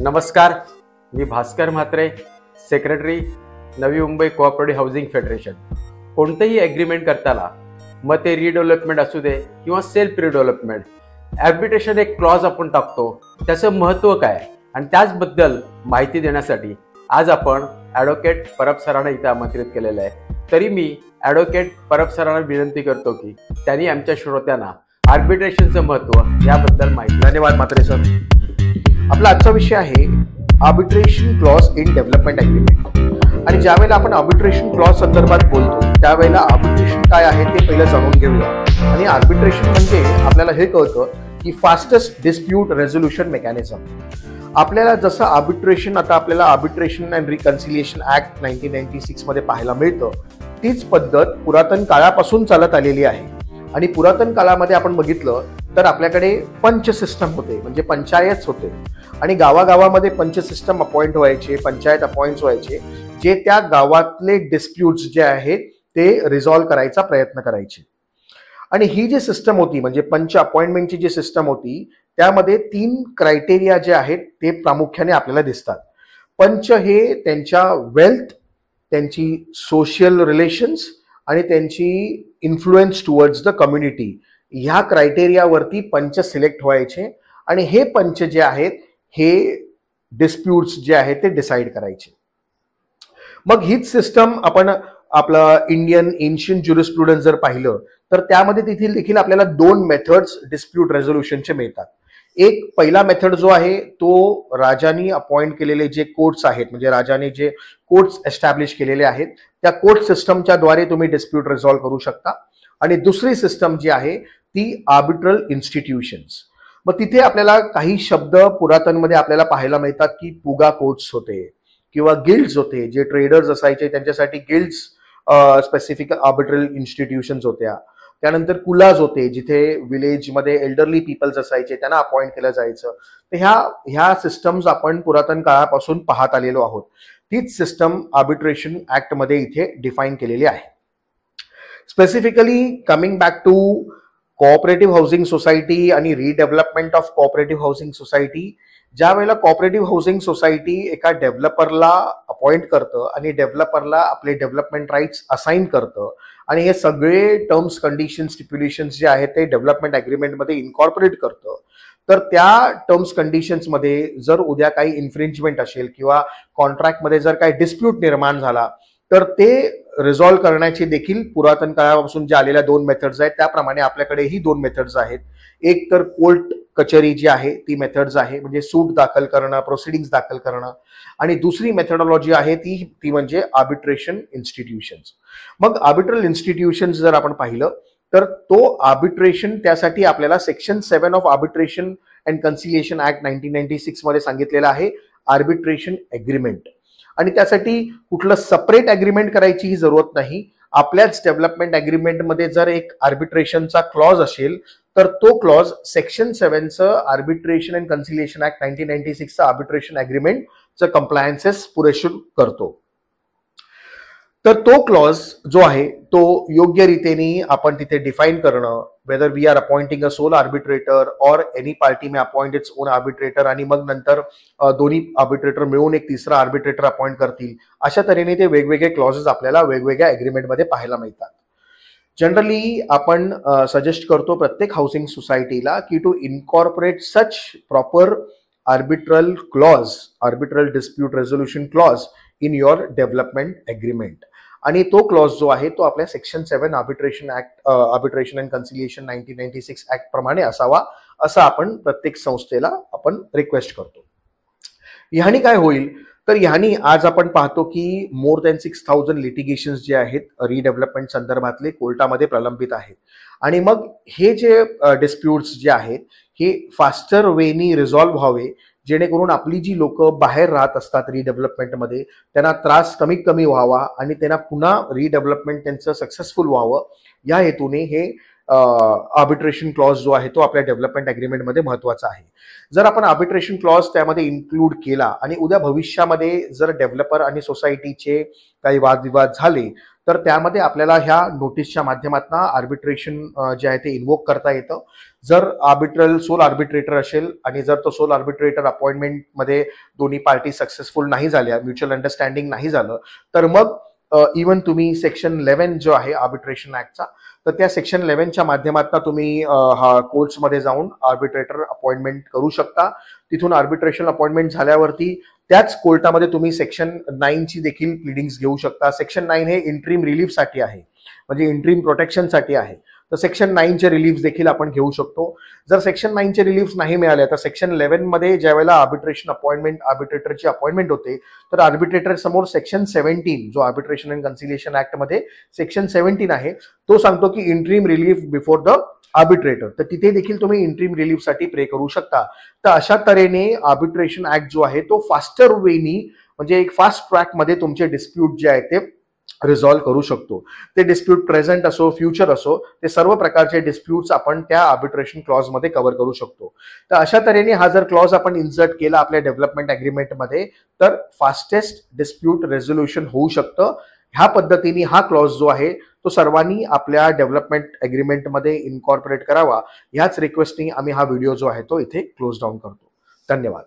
नमस्कार, मी Bhaskar Mhatre, secretary Navi Mumbai cooperative housing federation. कोणतेही agreement करताना मग ते रिडेव्हलपमेंट असू दे किंवा सेल्फ रिडेव्हलपमेंट, ॲर्बिट्रेशन एक क्लॉज आपण टाकतो, त्याचं महत्त्व काय आणि त्याचबद्दल माहिती देण्यासाठी आज आपण ॲडव्होकेट परब सरांना इथे आमंत्रित केलेलं आहे. तरी मी ॲडव्होकेट परब सरांना विनंती करतो की त्यांनी आमच्या श्रोत्यांना आर्बिट्रेशनचं महत्त्व याबद्दल माहिती. धन्यवाद म्हात्रे सर. आपला आजचा विषय आहे arbitration clause in development agreement. आणि ज्यावेळेला आपण आर्बिट्रेशन क्लॉज संदर्भात बोलतो त्यावेळेला आर्बिट्रेशन काय आहे ते पहिलं जाणून घेऊया. आणि आर्बिट्रेशन म्हणजे आपल्याला हे कळतं की फास्टेस्ट डिस्प्यूट रेझोल्युशन मेकॅनिझम. आपल्याला जसं आर्बिट्रेशन आता आपल्याला आर्बिट्रेशन अँड रिकन्सिलिएशन ऍक्ट 1996 मध्ये पाहायला मिळतं, तीच पद्धत पुरातन काळापासून चालत आलेली आहे. आणि पुरातन काळामध्ये आपण बघितलं तर आपल्याकडे पंच सिस्टम होते, म्हणजे पंचायत होते. आणि गावागावामध्ये पंच सिस्टम अपॉइंट व्हायचे, पंचायत अपॉइंट व्हायचे, जे त्या गावातले डिस्प्यूट्स जे आहेत ते रिझॉल्व्ह करायचा प्रयत्न करायचे. आणि ही जी सिस्टम होती म्हणजे पंच अपॉइंटमेंटची जी सिस्टम होती त्यामध्ये 3 क्रायटेरिया जे आहेत ते प्रामुख्याने आपल्याला दिसतात. पंच हे त्यांच्या वेल्थ, त्यांची सोशल रिलेशन्स आणि त्यांची इन्फ्लुएन्स टुवर्ड्स द कम्युनिटी, ह्या क्रायटेरियावरती पंच सिलेक्ट व्हायचे. आणि हे पंच जे आहेत हे डिस्प्यूट्स जे आहेत ते डिसाईड करायचे. मग हीच सिस्टम आपण आपलं इंडियन एन्शियंट ज्युरिस्प्रुडन्स जर पाहिलं तर त्यामध्ये तिथे देखील आपल्याला 2 मेथड्स डिस्प्यूट रेझोल्युशनचे मिळतात. एक पहिला मेथड जो आहे तो राजांनी अपॉइंट केलेले जे कोर्ट्स आहेत, म्हणजे राजाने जे कोर्ट्स एस्टॅब्लिश केलेले आहेत त्या कोर्ट सिस्टमच्या द्वारे तुम्ही डिस्प्यूट रिझॉल्व्ह करू शकता. आणि दुसरी सिस्टम जी आहे ती आर्बिट्रल इन्स्टिट्यूशन्स. मग तिथे आपल्याला काही शब्द पुरातनमध्ये आपल्याला पाहायला मिळतात की पुगा कोर्ट्स होते किंवा गिल्ड्स होते, जे ट्रेडर्स असायचे त्यांच्यासाठी गिल्ड्स स्पेसिफिक आर्बिट्रल इन्स्टिट्यूशन्स होत्या. त्यानंतर कुलाज होते, जिथे विलेजमध्ये एल्डरली पीपल्स असायचे त्यांना अपॉइंट केलं जायचं. तर ह्या सिस्टम्स आपण पुरातन काळापासून पाहत आलेलो आहोत. तीच सिस्टम आर्बिट्रेशन ऍक्टमध्ये इथे डिफाईन केलेली आहे. Specifically coming back to cooperative housing society आणि redevelopment of cooperative housing society, ज्या वेळेला कोऑपरेटिव्ह हाऊसिंग सोसायटी एका डेव्हलपरला अपॉइंट करतं आणि डेव्हलपरला आपले डेव्हलपमेंट राईट्स असाइन करतं आणि हे सगळे टर्म्स कंडिशन स्टिप्युलेशन्स जे आहेत ते डेव्हलपमेंट ॲग्रीमेंटमध्ये इन्कॉर्पोरेट करतं, तर त्या टर्म्स कंडिशन्समध्ये जर उद्या काही इन्फ्रिंजमेंट असेल किंवा कॉन्ट्रॅक्टमध्ये जर काही डिस्प्यूट निर्माण झाला तर ते रिझॉल्व्ह करण्याची देखील पुरातन काळापासून ज्या आलेल्या 2 मेथड्स आहेत त्याप्रमाणे आपल्याकडे ही 2 मेथड्स आहेत. एक तर कोर्ट कचेरी जी आहे ती मेथड्स आहे, म्हणजे सूट दाखल करणं, प्रोसिडिंग्स दाखल करणं. आणि दुसरी मेथडॉलॉजी आहे ती म्हणजे आर्बिट्रेशन इन्स्टिट्यूशन्स. मग आर्बिट्रल इन्स्टिट्यूशन्स जर आपण पाहिलं तर तो आर्बिट्रेशन, त्यासाठी आपल्याला section 7 of arbitration and conciliation act 1996 मध्ये सांगितलेलं आहे आर्बिट्रेशन ॲग्रीमेंट. आणि त्यासाठी कुठलं सेपरेट ॲग्रीमेंट करायची ही जरूरत नाही. आपल्याच डेव्हलपमेंट ॲग्रीमेंटमध्ये जर एक आर्बिट्रेशनचा क्लॉज असेल तर तो क्लॉज सेक्शन 7चं आर्बिट्रेशन अँड कन्सिलिएशन ऍक्ट 1996चं आर्बिट्रेशन ॲग्रीमेंटचं कंप्लायन्सेस पुरेशी करतो. तर तो क्लॉज जो आहे तो योग्य रीतीने आपण तिथे डिफाईन करणं, whether we are appointing a sole arbitrator or any party may appoint its own arbitrator, आणि मग नंतर दोन्ही आर्बिट्रेटर मिळून एक तिसरा आर्बिट्रेटर अपॉइंट करतील. अशा तऱ्हेने ते वेगवेगळे क्लॉजेस आपल्याला वेगवेगळ्या ॲग्रीमेंटमध्ये पाहायला मिळतात. जनरली आपण सजेस्ट करतो प्रत्येक हाऊसिंग सोसायटीला की to incorporate such proper arbitral clause, arbitral dispute resolution clause in your development agreement. आणि तो क्लॉज जो आहे तो आपल्या section 7 arbitration and conciliation 1996 act प्रमाणे असावा, असं आपण प्रत्येक संस्थेला आपण रिक्वेस्ट करतो. ह्यानी काय होईल तर ह्यानी आज आपण पाहतो की मोर दॅन 6000 लिटिगेशन्स जे आहेत रिडेव्हलपमेंट संदर्भातले कोर्टामध्ये प्रलंबित आहेत. आणि मग हे जे डिस्प्यूट्स जे आहेत हे फास्टर वेनी रिझॉल्व्ह व्हावे, जेणेकरून आपली जी लोक बाहेर राहत असतात रिडेव्हलपमेंटमध्ये त्यांना त्रास कमीत कमी व्हावा आणि त्यांना पुन्हा रिडेव्हलपमेंट त्यांचं सक्सेसफुल व्हावं, या हेतूने हे आर्बिट्रेशन क्लॉज जो आहे तो आपल्या डेव्हलपमेंट ॲग्रीमेंटमध्ये महत्त्वाचा आहे. जर आपण आर्बिट्रेशन क्लॉज त्यामध्ये इन्क्लूड केला आणि उद्या भविष्यामध्ये जर डेव्हलपर आणि सोसायटीचे काही वादविवाद झाले तर त्यामध्ये आपल्याला ह्या नोटीसच्या माध्यमातून आर्बिट्रेशन जे आहे ते इन्व्होक करता येतं. जर सोल आर्बिट्रेटर असेल आणि जर तो सोल आर्बिट्रेटर अपॉइंटमेंटमध्ये दोन्ही पार्टी सक्सेसफुल नाही झाल्या, म्युच्युअल अंडरस्टँडिंग नाही झालं, तर मग इवन तुम्ही सेक्शन 11 जो आहे आर्बिट्रेशन ऍक्टचा, तर त्या सेक्शन 11च्या माध्यमातून तुम्ही हा कोर्ट्समध्ये जाऊन आर्बिट्रेटर अपॉइंटमेंट करू शकता. तिथून आर्बिट्रेशन अपॉइंटमेंट झाल्यावरती त्याच कोर्टामध्ये तुम्ही सेक्शन 9ची देखील प्लिडिंग्स घेऊ शकता. सेक्शन 9 हे इंट्रीम रिलीफसाठी आहे, म्हणजे इंट्रीम प्रोटेक्शनसाठी आहे. तर सेक्शन 9चे रिलीफ देखील आपण घेऊ शकतो. जर सेक्शन 9चे रिलीफ नाही मिळाले तर सेक्शन 11 मध्ये ज्या वेळेला आर्बिट्रेटरची अपॉइंटमेंट होते, तर आर्बिट्रेटर समोर सेक्शन 17 जो आर्बिट्रेशन अँड कन्सिलिएशन ऍक्ट मध्ये सेक्शन 17 आहे, तो सांगतो की interim relief before the arbitrator. तर तिथे देखील तुम्ही इंट्रीम रिलीफसाठी प्रे करू शकता. तर अशा तऱ्हेने आर्बिट्रेशन ऍक्ट जो आहे तो फास्टर वेनी, म्हणजे एक फास्ट ट्रॅक मध्ये तुमचे डिस्प्यूट जे आहे ते रिझॉल्व्ह करू शकतो. ते डिस्प्यूट प्रेझेंट असो, फ्युचर असो, ते सर्व प्रकारचे डिस्प्यूट्स आपण त्या आर्बिट्रेशन क्लॉज मध्ये कव्हर करू शकतो. तर अशा तऱ्हेने हा जर क्लॉज आपण इन्सर्ट केला आपल्या डेव्हलपमेंट अग्रीमेंटमध्ये, तर फास्टेस्ट डिस्प्यूट रेझोल्युशन होऊ शकतं. ह्या पद्धतीने हा क्लॉज जो आहे तो सर्वांनी आपल्या डेव्हलपमेंट अग्रीमेंटमध्ये इन्कॉर्पोरेट करावा. ह्याच रिक्वेस्टनी आम्ही हा व्हिडिओ जो आहे तो इथे क्लोज डाऊन करतो. धन्यवाद.